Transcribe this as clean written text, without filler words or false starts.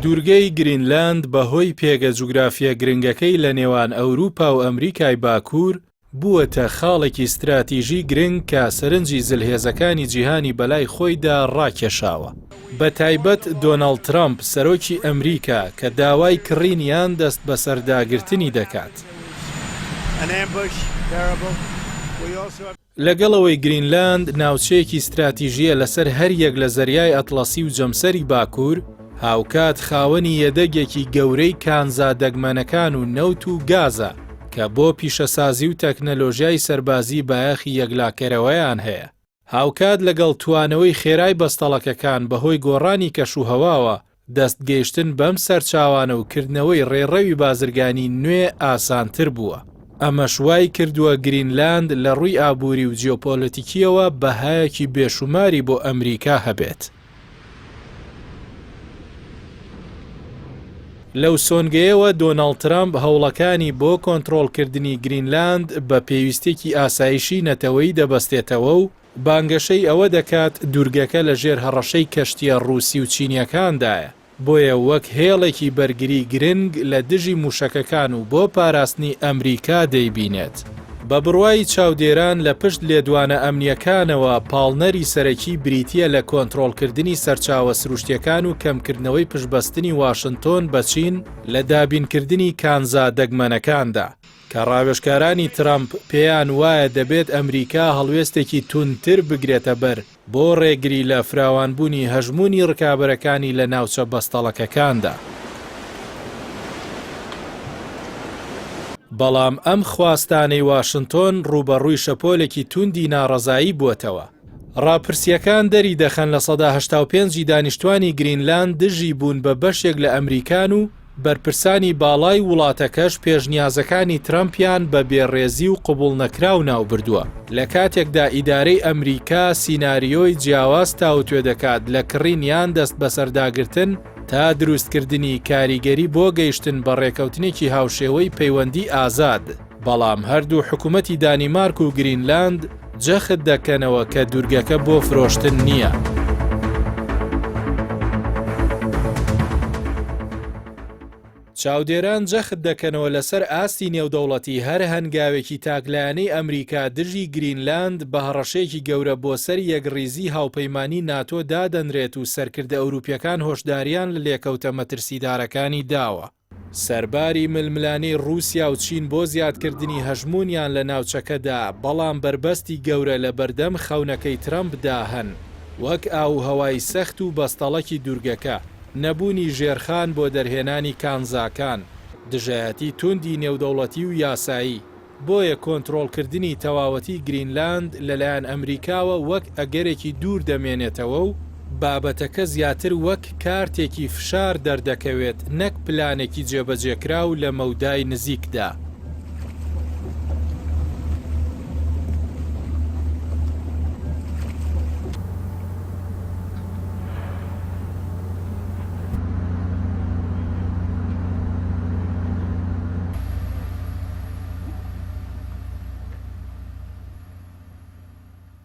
دوورگەی گرینلاند بەهۆی پێگە جوگرافیە گرنگەکەی لە نێوان ئەوروپا و ئەمریکای باکوور بووەتە خاڵێکی استراتیژی گرنگ کە سەرنجی زلهێزەکانی جیهانی بەلای خۆیدا ڕاکێشاوە. بە تایبەت دۆناڵد ترامپ سەرۆکی ئەمریکا کە داوای کڕینیان دەست بە سەرداگرتنی دەکات. لەگەڵەوەی گرینلاند ناوچەیەکی استراتیژیە لەسەر هەر یەک لە زەریای ئەتڵەسی و جەمسەری باکوور، هاوکات خاوەنی یەدەگێکی گەورەی کانزا دەگمەنەکان و نەوت و گازە کە بۆ پیشەسازی و تەکنەلۆژیای سەربازی بایەخی یەکلاکەرەوەیان هەیە. هاوکات لەگەڵ توانەوەی خێرای بەستەڵەکەکان بەهۆی گۆڕانی کەشوهەواوە دەستگەیشتن بەم سەرچاوانە و کردنەوەی ڕێڕەوی بازرگانی نوێ ئاسانتر بووە. ئەمەش وای کردووە گرینلاند لە ڕووی ئابووری و جیۆپۆلیتیکیەوە بەهایەکی بێشوماری بۆ ئەمریکا هەبێت. لەو سۆنگەیەوە دۆناڵد ترامپ هەوڵەکانی بۆ کۆنتڕۆڵکردنی گرینلاند بە پێویستێکی ئاسایشی نەتەوەی دەبەستێتەوە و بانگەشەی ئەوە دەکات دوورگەکە لە ژێر هەڕەشەی کەشتیە ڕووسی و چینیەکاندایە، بۆیە وەک هێڵێکی بەرگری گرنگ لە دژی موشەکەکان و بۆ پاراستنی ئەمریکا دەیبینێت. بە بڕوای چاودێران لە پشت لێدوانە ئەمنیەکانەوە پاڵنەری سەرەکی بریتیە لە کۆنتڕۆڵکردنی سەرچاوە سروشتیەکان و کەمکردنەوەی پشتبەستنی واشنتۆن بە چین لە دابینکردنی کانزا دەگمەنەکاندا کە ڕاوێژکارانی ترامپ پێیان وایە دەبێت ئەمریکا هەڵوێستێکی تونتر بگرێتە بەر بۆ ڕێگری لە فراوانبوونی هەژمونی ڕکابەرەکانی لە ناوچە بەستەڵەکەکاندا. بەڵام ئەم خواستانەی واشنتۆن ڕوبەڕووی شەپۆلێکی توندی ناڕەزایی بووەتەوە. ڕاپرسیەکان دەری دەخەن لە سەدا 85 دانیشتوانی گرینلاند دژی بوون بە بەشێک لە ئەمریکان و بەرپرسانی باڵای وڵاتەکەش پێشنیازەکانی ترامپیان بە بێڕێزی و قبوڵ نەکراو ناو بردووە، لە کاتێکدا ئیدارەی ئەمریکا سیناریۆی جیاواز تاوتوێ دەکات لە کڕینیان دەست بەسەرداگرتن تا دروستکردنی کاریگەری بۆ گەیشتن بە ڕێکەوتنێکی هاوشێوەی پەیوەندی ئازاد. بەڵام هەردوو حکوومەتی دانیمارک و گرینلاند جەخت دەکەنەوە کە دوورگەکە بۆ فرۆشتن نییە. چاودێران جەخت دەکەنەوە لەسەر ئاستی نێودەوڵەتی هەر هەنگاوێکی تاکلایانەی ئەمریکا دژی گرینلاند بە هەڕەشەیەکی گەورە بۆ سەر یەکڕیزی هاوپەیمانی ناتۆ دادەنرێت و سەرکردە ئەوروپیەکان هۆشداریان لە لێکەوتە مەترسیدارەکانی داوە. سەرباری ململانەی رووسیا و چین بۆ زیادکردنی هەژمونیان لە ناوچەکەدا، بەڵام بربەستی گەورە لە بەردەم خەونەکەی ترامپدا هەن، وەک ئاو هەوای سەخت و بەستەڵەکی دوورگەکە، نەبوونی ژێرخان بۆ دەرهێنانی کانزاکان، دژایەتی توندی نێودەوڵەتی و یاسایی. بۆیە کۆنتڕۆڵکردنی تەواوەتی گرینلاند لەلایەن ئەمریکاوە وەک ئەگەرێکی دوور دەمێنێتەوە و بابەتەکە زیاتر وەک کارتێکی فشار دەردەکەوێت، نەک پلانێکی جێبەجێکراو لە مەودای نزیکدا.